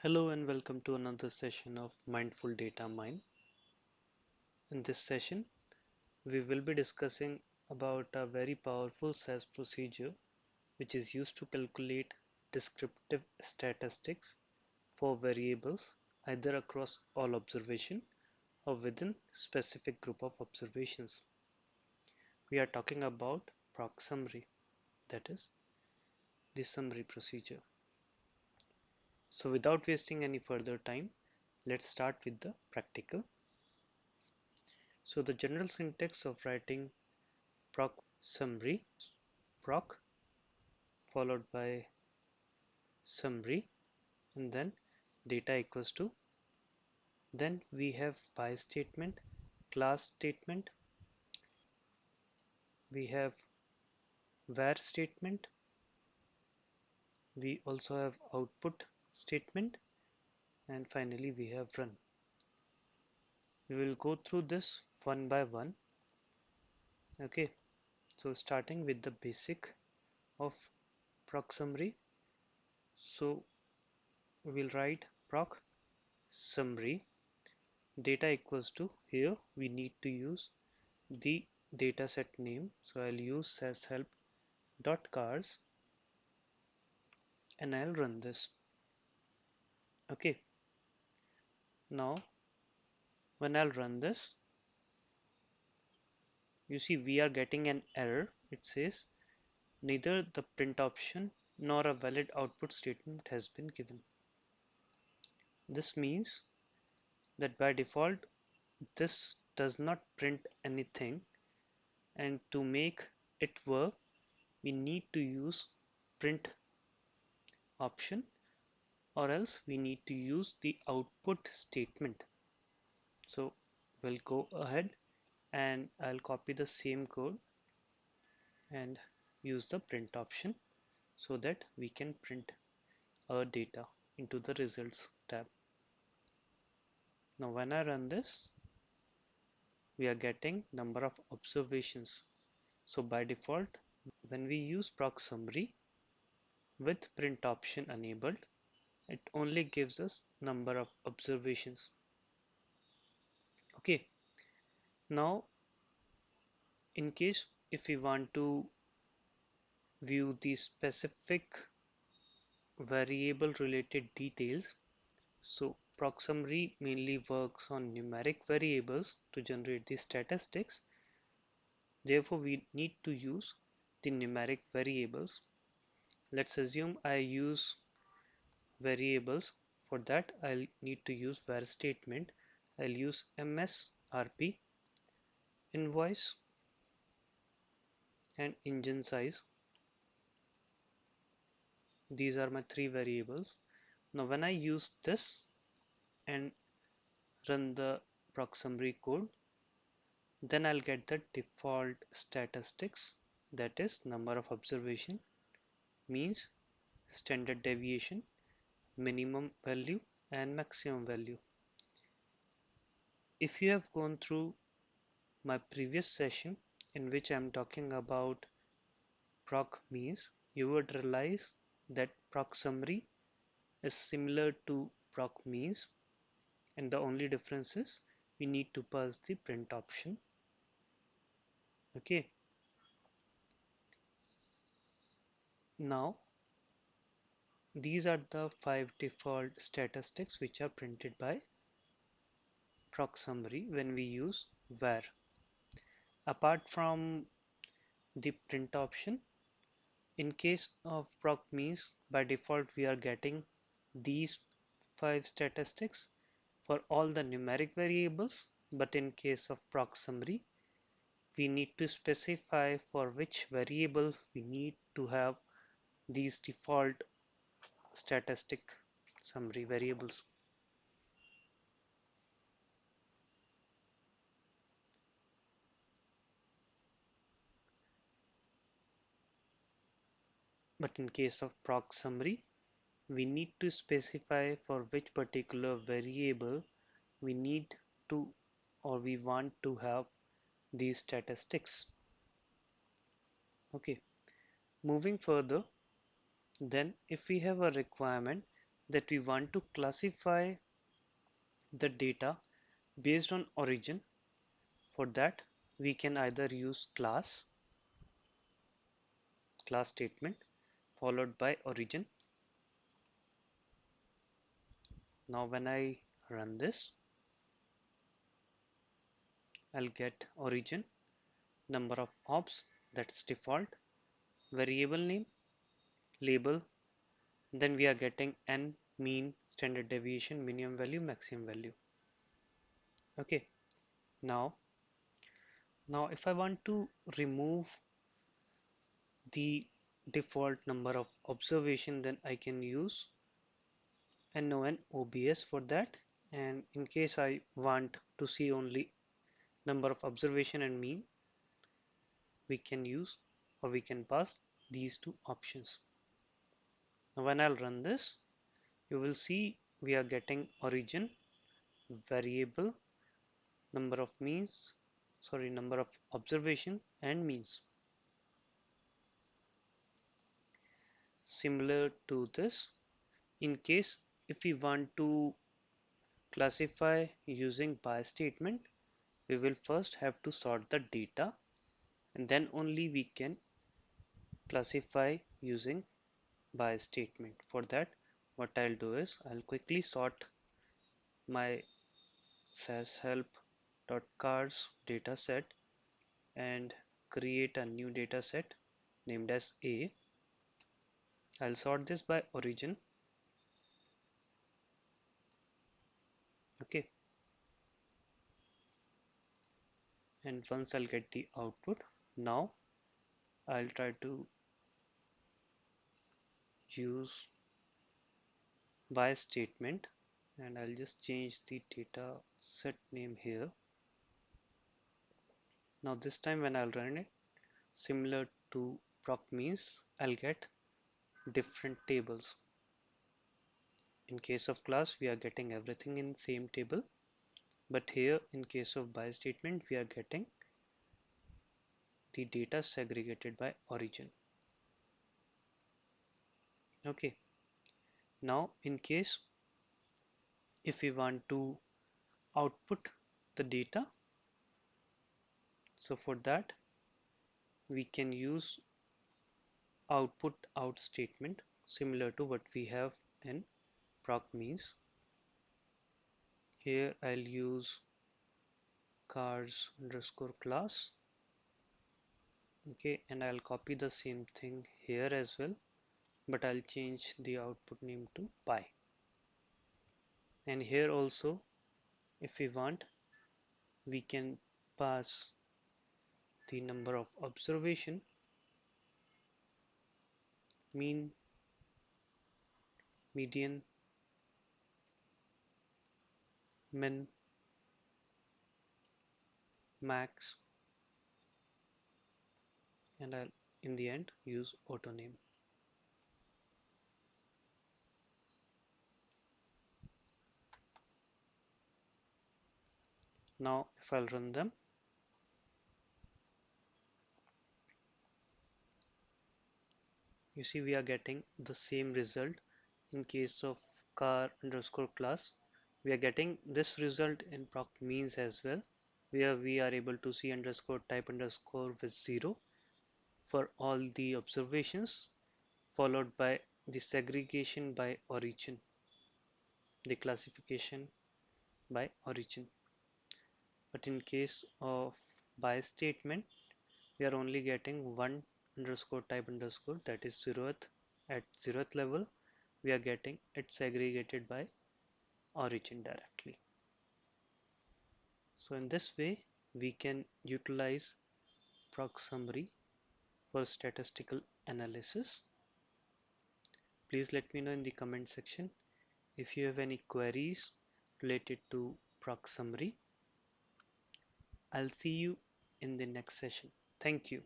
Hello and welcome to another session of Mindful Data Mine. In this session, we will be discussing about a very powerful SAS procedure which is used to calculate descriptive statistics for variables either across all observation or within specific group of observations. We are talking about Proc Summary, that is the summary procedure. So without wasting any further time, let's start with the practical. So the general syntax of writing proc summary, proc followed by summary, and then data equals to, then we have by statement, class statement, we have where statement, we also have output statement, and finally we have run. We will go through this one by one. Okay, so starting with the basic of proc summary. So we'll write proc summary data equals to, here we need to use the dataset name, so I'll use SAS help dot cars and I'll run this. Okay, now when I'll run this, you see we are getting an error. It says neither the print option nor a valid output statement has been given. This means that by default this does not print anything, and to make it work we need to use print option, or else we need to use the output statement. So we'll go ahead and I'll copy the same code and use the print option so that we can print our data into the results tab. Now when I run this, we are getting number of observations. So by default, when we use proc summary with print option enabled, it only gives us number of observations. Okay, now in case if we want to view the specific variable related details, so proc summary mainly works on numeric variables to generate the statistics. Therefore, we need to use the numeric variables. Let's assume I use variables. For that, I'll need to use var statement. I'll use msrp, invoice, and engine size. These are my three variables. Now, when I use this and run the proc summary code, then I'll get the default statistics, that is number of observation, means, standard deviation, minimum value, and maximum value. If you have gone through my previous session in which I'm talking about proc means, you would realize that proc summary is similar to proc means, and the only difference is we need to pass the print option. Okay, now these are the 5 default statistics which are printed by proc summary when we use var. Apart from the print option, in case of proc means, by default we are getting these 5 statistics for all the numeric variables, but in case of proc summary we need to specify for which variable we need to have these default statistic summary variables. But in case of proc summary, we need to specify for which particular variable we need to, or we want to have these statistics. Okay, moving further, then if we have a requirement that we want to classify the data based on origin. For that, we can either use class statement followed by origin. Now when I run this, I'll get origin, number of ops, that's default, variable name, label, then we are getting n, mean, standard deviation, minimum value, maximum value. Okay, now if I want to remove the default number of observation, then I can use non obs for that. And in case I want to see only number of observation and mean, we can use or we can pass these two options. Now when I'll run this, you will see we are getting origin, variable, number of observation and means. Similar to this, in case if we want to classify using by statement, we will first have to sort the data and then only we can classify using by statement. For that, what I'll do is I'll quickly sort my SAS help.cars dataset and create a new dataset named as A. I'll sort this by origin. Okay, and once I'll get the output, now I'll try to use by statement and I'll just change the data set name here. Now this time when I'll run it, similar to proc means, I'll get different tables. In case of class, we are getting everything in same table, but here in case of by statement, we are getting the data segregated by origin. Okay, now in case if we want to output the data, so for that we can use output out statement similar to what we have in proc means. Here I'll use cars underscore class. Okay, and I'll copy the same thing here as well, but I'll change the output name to pi. And here also, if we want, we can pass the number of observation, mean, median, min, max, and I'll in the end use auto name. Now if I'll run them, you see we are getting the same result. In case of car underscore class, we are getting this result in proc means as well, where we are able to see underscore type underscore with 0 for all the observations, followed by the segregation by origin, the classification by origin. But in case of by statement, we are only getting one underscore type underscore, that is 0th at 0th level. We are getting it segregated by origin directly. So in this way, we can utilize Proc Summary for statistical analysis. Please let me know in the comment section if you have any queries related to Proc Summary. I'll see you in the next session. Thank you.